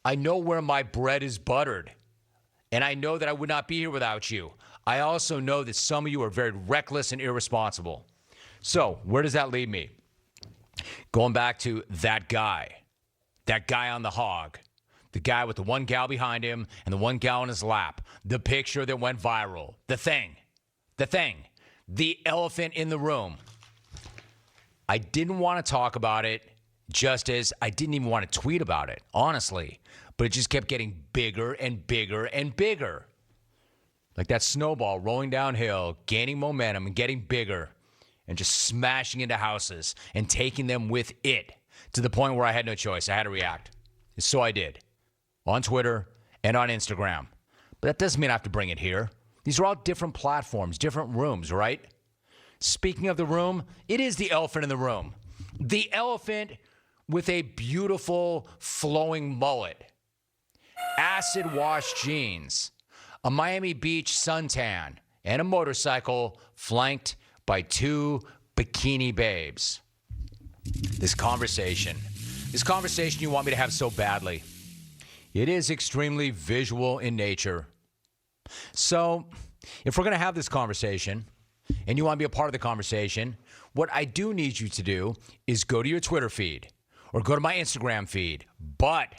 I know where my bread is buttered. And I know that I would not be here without you. I also know that some of you are very reckless and irresponsible. So where does that leave me? Going back to that guy on the hog, the guy with the one gal behind him and the one gal in his lap, the picture that went viral, the elephant in the room. I didn't want to talk about it, just as I didn't even want to tweet about it, honestly. But it just kept getting bigger and bigger and bigger. Like that snowball rolling downhill, gaining momentum and getting bigger and just smashing into houses and taking them with it to the point where I had no choice. I had to react. So I did. On Twitter and on Instagram. But that doesn't mean I have to bring it here. These are all different platforms, different rooms, right? Speaking of the room, it is the elephant in the room. The elephant with a beautiful flowing mullet, acid wash jeans, a Miami Beach suntan, and a motorcycle flanked by two bikini babes. This conversation you want me to have so badly. It is extremely visual in nature. So, if we're going to have this conversation, and you want to be a part of the conversation, what I do need you to do is go to your Twitter feed or go to my Instagram feed. But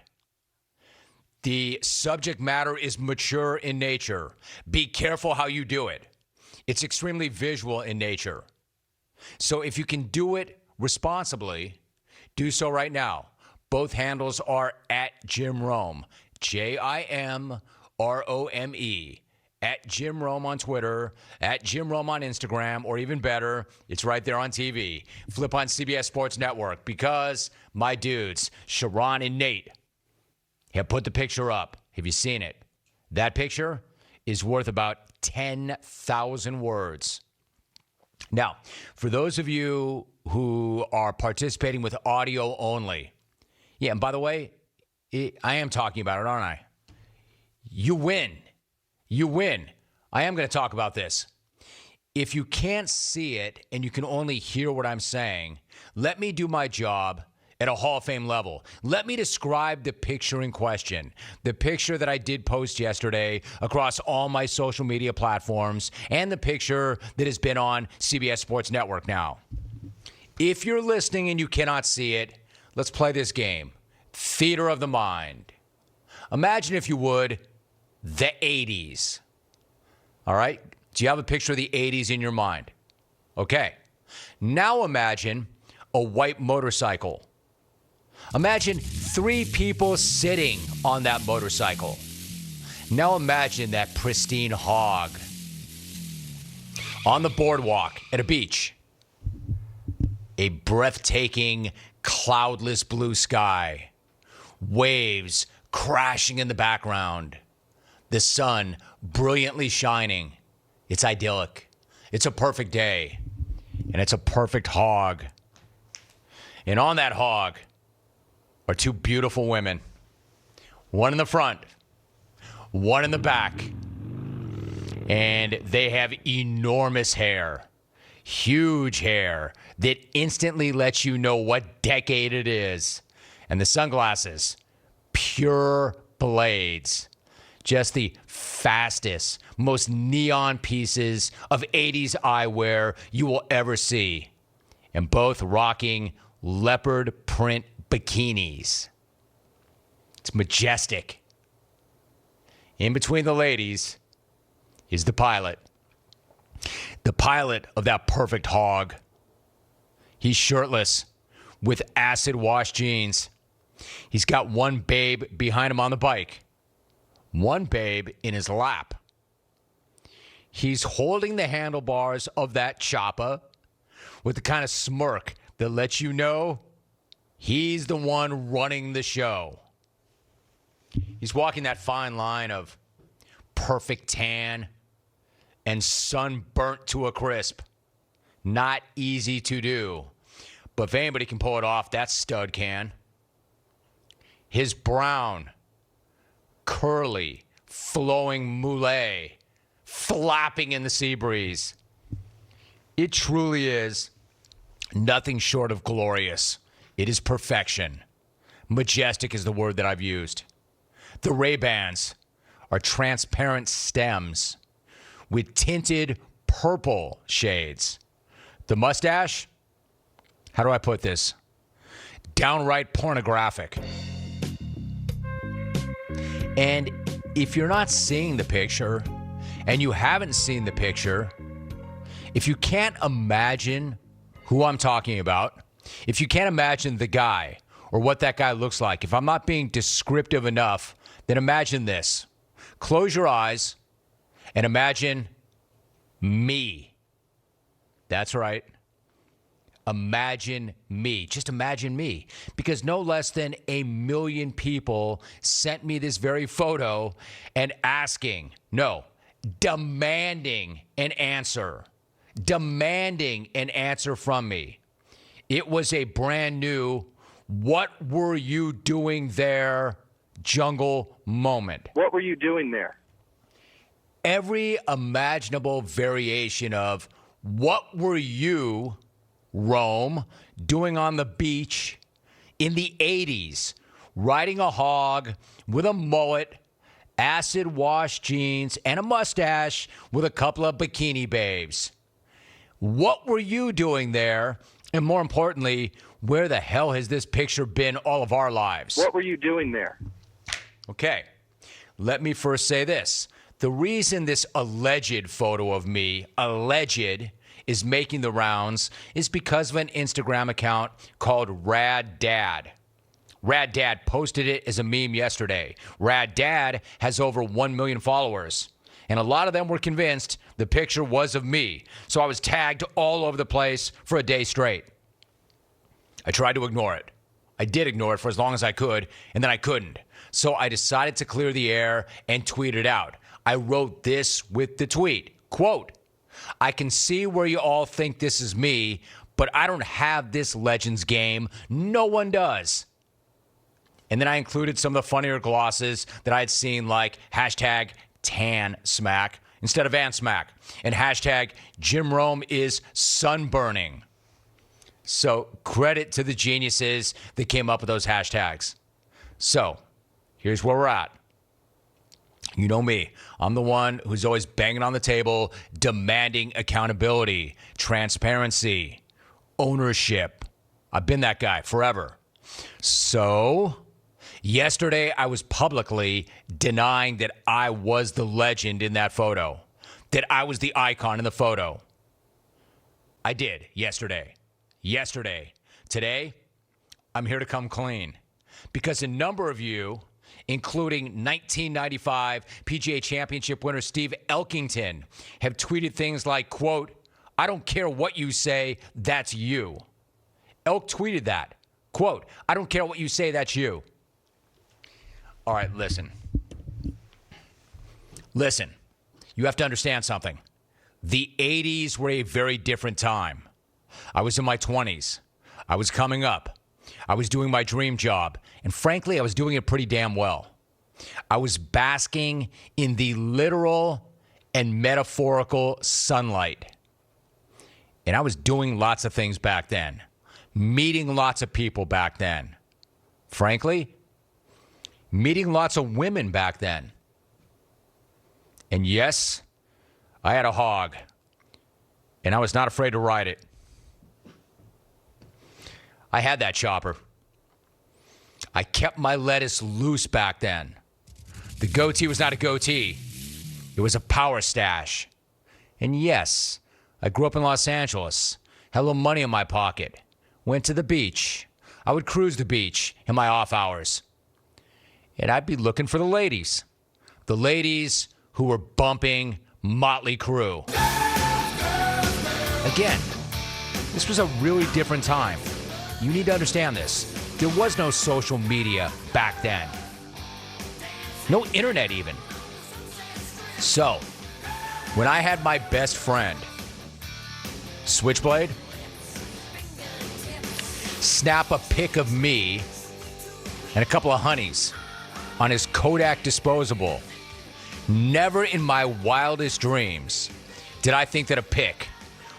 the subject matter is mature in nature. Be careful how you do it. It's extremely visual in nature. So if you can do it responsibly, do so right now. Both handles are at Jim Rome, JimRome, at Jim Rome on Twitter, at Jim Rome on Instagram, or even better, it's right there on TV. Flip on CBS Sports Network because my dudes, Sharon and Nate, have put the picture up. Have you seen it? That picture is worth about 10,000 words. Now, for those of you who are participating with audio only, yeah, and by the way, I am talking about it, aren't I? You win. You win. I am going to talk about this. If you can't see it and you can only hear what I'm saying, let me do my job at a Hall of Fame level. Let me describe the picture in question. The picture that I did post yesterday across all my social media platforms and the picture that has been on CBS Sports Network now. If you're listening and you cannot see it, let's play this game. Theater of the mind. Imagine, if you would, the 80s. All right? Do you have a picture of the 80s in your mind? Okay. Now imagine a white motorcycle. Imagine 3 people sitting on that motorcycle. Now imagine that pristine hog on the boardwalk at a beach. A breathtaking, cloudless blue sky. Waves crashing in the background. The sun brilliantly shining. It's idyllic. It's a perfect day. And it's a perfect hog. And on that hog are 2 beautiful women. One in the front, one in the back. And they have enormous hair. Huge hair that instantly lets you know what decade it is. And the sunglasses, pure blades. Just the fastest, most neon pieces of 80s eyewear you will ever see. And both rocking leopard print bikinis. It's majestic. In between the ladies is the pilot. The pilot of that perfect hog. He's shirtless with acid wash jeans. He's got one babe behind him on the bike. One babe in his lap. He's holding the handlebars of that chopper with the kind of smirk that lets you know he's the one running the show. He's walking that fine line of perfect tan and sun burnt to a crisp. Not easy to do. But if anybody can pull it off, that stud can. His brown, curly, flowing moulet flapping in the sea breeze. It truly is nothing short of glorious. It is perfection. Majestic is the word that I've used. The Ray-Bans are transparent stems with tinted purple shades. The mustache, how do I put this? Downright pornographic. And if you're not seeing the picture, and you haven't seen the picture, if you can't imagine who I'm talking about, if you can't imagine the guy or what that guy looks like, if I'm not being descriptive enough, then imagine this. Close your eyes and imagine me. That's right. Imagine me. Just imagine me. Because no less than 1 million people sent me this very photo and demanding an answer. Demanding an answer from me. It was a brand new, what were you doing there, jungle moment. What were you doing there? Every imaginable variation of what were you, Rome, doing on the beach in the 80s, riding a hog with a mullet, acid wash jeans, and a mustache with a couple of bikini babes. What were you doing there? And more importantly, where the hell has this picture been all of our lives? What were you doing there? Okay, let me first say this. The reason this alleged photo of me, is making the rounds is because of an Instagram account called Rad Dad. Rad Dad posted it as a meme yesterday. Rad Dad has over 1 million followers. And a lot of them were convinced the picture was of me. So I was tagged all over the place for a day straight. I tried to ignore it. I did ignore it for as long as I could, and then I couldn't. So I decided to clear the air and tweet it out. I wrote this with the tweet. Quote, I can see where you all think this is me, but I don't have this Legends game. No one does. And then I included some of the funnier glosses that I had seen, like hashtag tan smack instead of ant smack, and hashtag Jim Rome is sunburning. So credit to the geniuses that came up with those hashtags. So here's where we're at. You know me. I'm the one who's always banging on the table, demanding accountability, transparency, ownership. I've been that guy forever. So yesterday, I was publicly denying that I was the legend in that photo, that I was the icon in the photo. I did yesterday. Today, I'm here to come clean because a number of you, including 1995 PGA Championship winner Steve Elkington, have tweeted things like, quote, I don't care what you say, that's you. Elk tweeted that. Quote, I don't care what you say, that's you. All right, listen. You have to understand something. The 80s were a very different time. I was in my 20s. I was coming up. I was doing my dream job. And frankly, I was doing it pretty damn well. I was basking in the literal and metaphorical sunlight. And I was doing lots of things back then. Meeting lots of people back then. Frankly, meeting lots of women back then. And yes, I had a hog. And I was not afraid to ride it. I had that chopper. I kept my lettuce loose back then. The goatee was not a goatee. It was a power stash. And yes, I grew up in Los Angeles. Had a little money in my pocket. Went to the beach. I would cruise the beach in my off hours. And I'd be looking for the ladies. The ladies who were bumping Motley Crue. Again, this was a really different time. You need to understand this. There was no social media back then. No internet even. So, when I had my best friend, Switchblade, snap a pic of me and a couple of honeys on his Kodak disposable, never in my wildest dreams did I think that a pic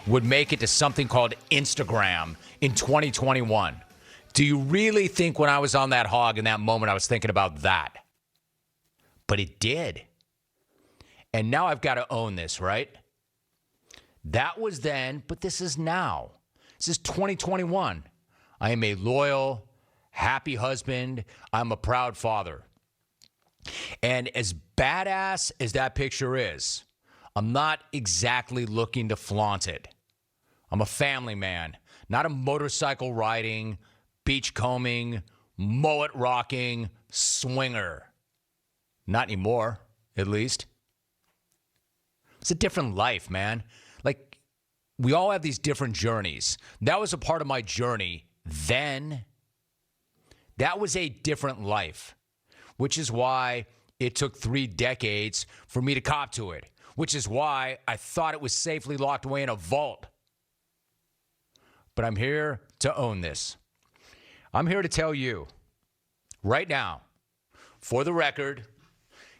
would make it to something called Instagram in 2021. Do you really think when I was on that hog in that moment I was thinking about that? But it did. And now I've got to own this, right? That was then, but this is now. This is 2021. I am a loyal, happy husband. I'm a proud father. And as badass as that picture is, I'm not exactly looking to flaunt it. I'm a family man, not a motorcycle riding, beach combing, mullet rocking swinger. Not anymore, at least. It's a different life, man. Like, we all have these different journeys. That was a part of my journey then. That was a different life, which is why it took 3 decades for me to cop to it, which is why I thought it was safely locked away in a vault. But I'm here to own this. I'm here to tell you right now, for the record,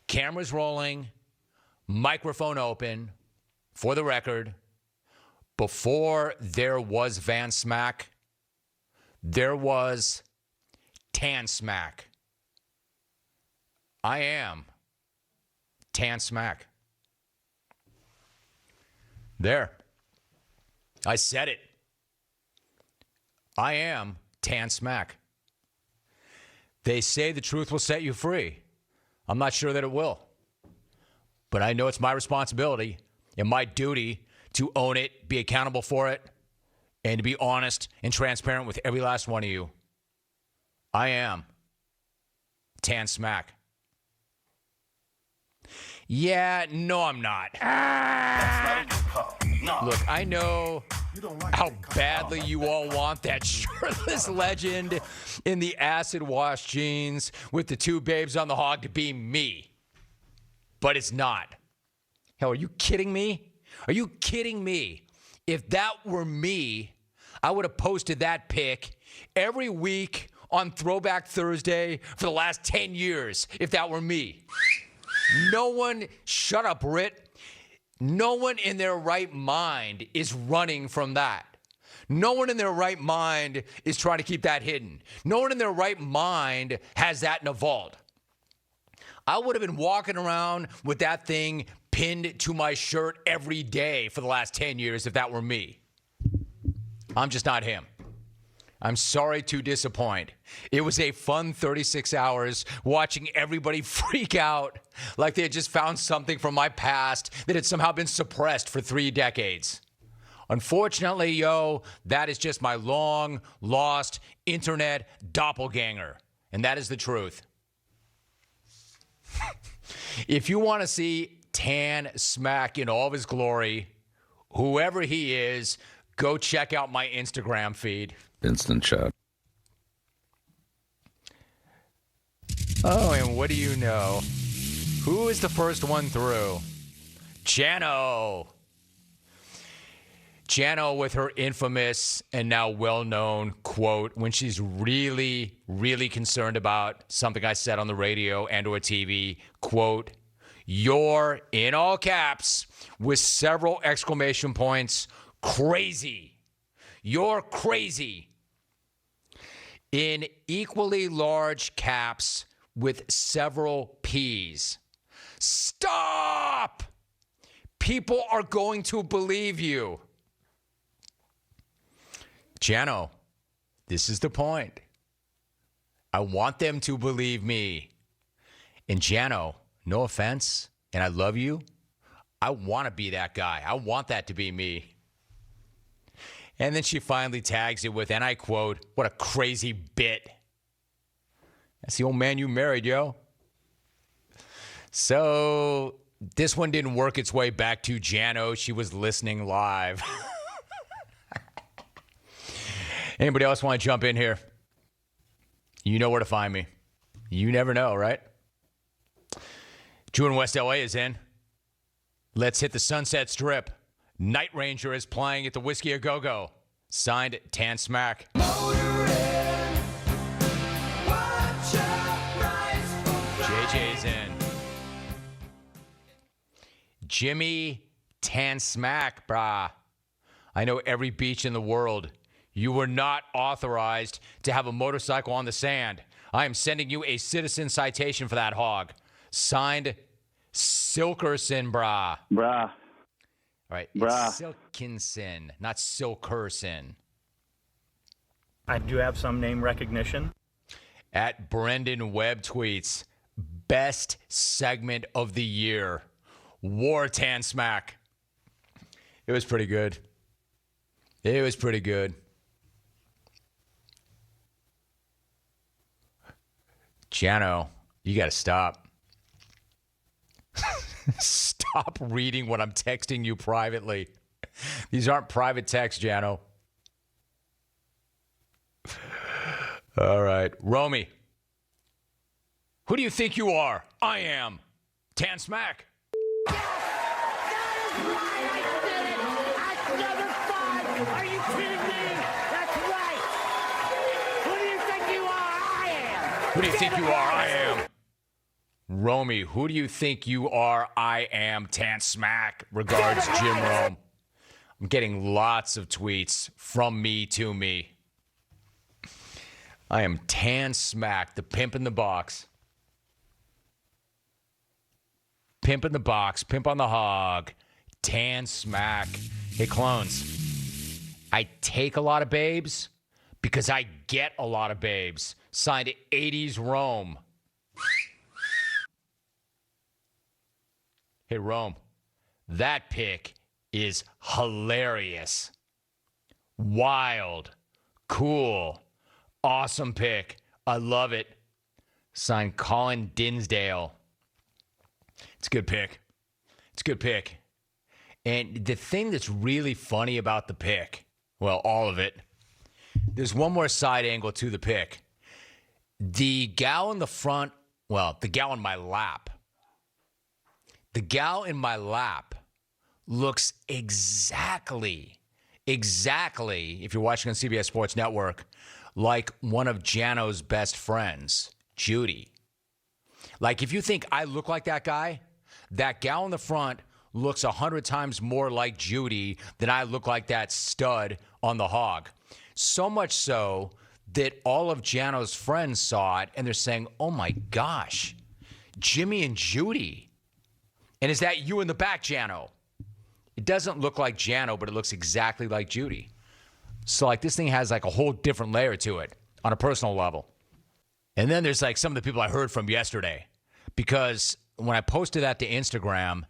cameras rolling, microphone open, for the record, before there was Van Smack, there was Tan Smack. I am Tan Smack. There. I said it. I am Tan Smack. They say the truth will set you free. I'm not sure that it will. But I know it's my responsibility and my duty to own it, be accountable for it, and to be honest and transparent with every last one of you. I am Tan Smack. Yeah, no, I'm not. Look, I know how badly you all want that shirtless legend in the acid wash jeans with the 2 babes on the hog to be me. But it's not. Hell, are you kidding me? Are you kidding me? If that were me, I would have posted that pic every week on Throwback Thursday for the last 10 years, if that were me. No one, shut up, Rit. No one in their right mind is running from that. No one in their right mind is trying to keep that hidden. No one in their right mind has that in a vault. I would have been walking around with that thing pinned to my shirt every day for the last 10 years if that were me. I'm just not him. I'm sorry to disappoint. It was a fun 36 hours watching everybody freak out like they had just found something from my past that had somehow been suppressed for 3 decades. Unfortunately, that is just my long lost internet doppelganger. And that is the truth. If you want to see Tan Smack in all of his glory, whoever he is, go check out my Instagram feed. Instant shot. Oh, and what do you know? Who is the first one through? Jano. Jano with her infamous and now well-known quote when she's really, really concerned about something I said on the radio and or TV. Quote, "You're, in all caps, with several exclamation points, crazy. You're crazy." In equally large caps with several P's. Stop! People are going to believe you. Jano, this is the point. I want them to believe me. And Jano, no offense, and I love you, I want to be that guy. I want that to be me. And then she finally tags it with, and I quote, "What a crazy bit." That's the old man you married, yo. So this one didn't work its way back to Jano. She was listening live. Anybody else want to jump in here? You know where to find me. You never know, right? Drew in West LA is in. Let's hit the Sunset Strip. Night Ranger is playing at the Whiskey A Go-Go. Signed, Tan Smack. JJ's in. Jimmy Tan Smack, brah. I know every beach in the world. You were not authorized to have a motorcycle on the sand. I am sending you a citizen citation for that hog. Signed, Silkerson, brah. Brah. All right, Brah. it's Silkinson, not Silkerson. I do have some name recognition. At Brendan Webb tweets, best segment of the year, War Tan Smack. It was pretty good. It was pretty good. Jano, you got to stop. Stop reading what I'm texting you privately. These aren't private texts, Jano. All right. Romy. Who do you think you are? I am. Tan Smack. That is right. I did it. At number 5. Are you kidding me? That's right. Who do you think you are? I am. Who do you think you are? I am. Romy, who do you think you are? I am. Tan Smack. Regards, Jim Rome. I'm getting lots of tweets from me to me. I am Tan Smack, the pimp in the box. Pimp in the box, pimp on the hog, Tan Smack. Hey, clones, I take a lot of babes because I get a lot of babes. Signed 80's Rome. Hey, Rome, that pic is hilarious. Wild, cool, awesome pic. I love it. Signed Colin Dinsdale. It's a good pick. It's a good pick. And the thing that's really funny about the pick, well, all of it, there's one more side angle to the pick. The gal in the front, well, the gal in my lap. The gal in my lap looks exactly, if you're watching on CBS Sports Network, like one of Jano's best friends, Judy. Like, if you think I look like that guy, that gal in the front looks 100 times more like Judy than I look like that stud on the hog. So much so that all of Jano's friends saw it, and they're saying, oh my gosh, Jimmy and Judy. And is that you in the back, Jano? It doesn't look like Jano, but it looks exactly like Judy. So, like, this thing has, like, a whole different layer to it on a personal level. And then there's, like, some of the people I heard from yesterday. Because when I posted that to Instagram,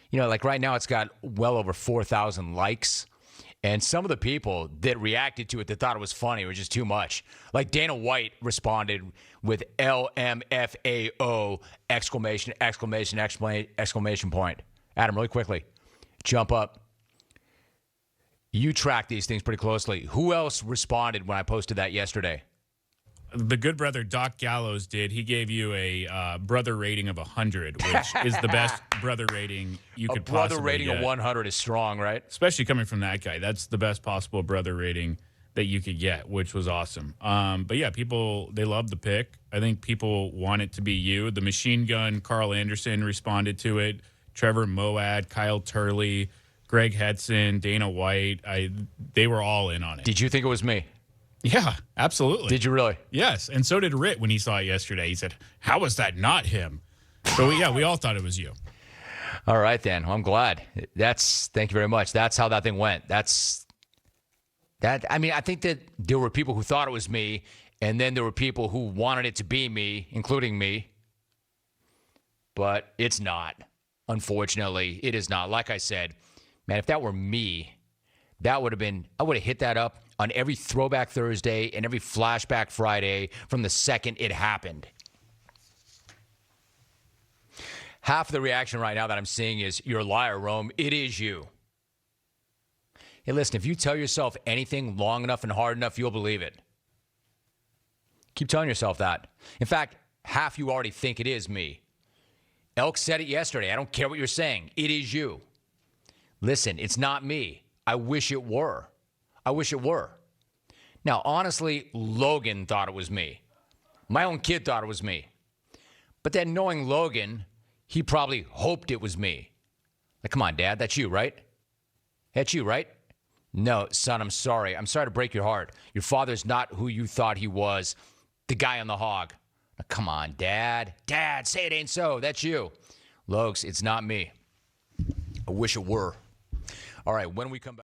you know, like right now it's got well over 4,000 likes. And some of the people that reacted to it that thought it was funny were just too much. Like Dana White responded with LMFAO, exclamation point. Adam, really quickly, jump up. You track these things pretty closely. Who else responded when I posted that yesterday? The good brother Doc Gallows did. He gave you a brother rating of 100, which is the best brother rating you could possibly get. A brother rating of 100 is strong, right? Especially coming from that guy. That's the best possible brother rating that you could get, which was awesome. But yeah, people, they love the pick. I think people want it to be you. The machine gun, Carl Anderson responded to it. Trevor Moad, Kyle Turley, Greg Hedson, Dana White. They were all in on it. Did you think it was me? Yeah, absolutely. Did you really? Yes, and so did Rit when he saw it yesterday. He said, how was that not him? So, yeah, we all thought it was you. All right, then. Well, I'm glad. Thank you very much. That's how that thing went. I mean, I think that there were people who thought it was me, and then there were people who wanted it to be me, including me. But it's not. Unfortunately, it is not. Like I said, man, if that were me, I would have hit that up on every Throwback Thursday and every Flashback Friday from the second it happened. Half of the reaction right now that I'm seeing is, you're a liar, Rome. It is you. Hey, listen, if you tell yourself anything long enough and hard enough, you'll believe it. Keep telling yourself that. In fact, half you already think it is me. Elk said it yesterday. I don't care what you're saying. It is you. Listen, it's not me. I wish it were. I wish it were. Now, honestly, Logan thought it was me. My own kid thought it was me. But then knowing Logan, he probably hoped it was me. Like, come on, Dad, that's you, right? That's you, right? No, son, I'm sorry. I'm sorry to break your heart. Your father's not who you thought he was, the guy on the hog. Come on, Dad. Dad, say it ain't so. That's you. Lokes, it's not me. I wish it were. All right, when we come back.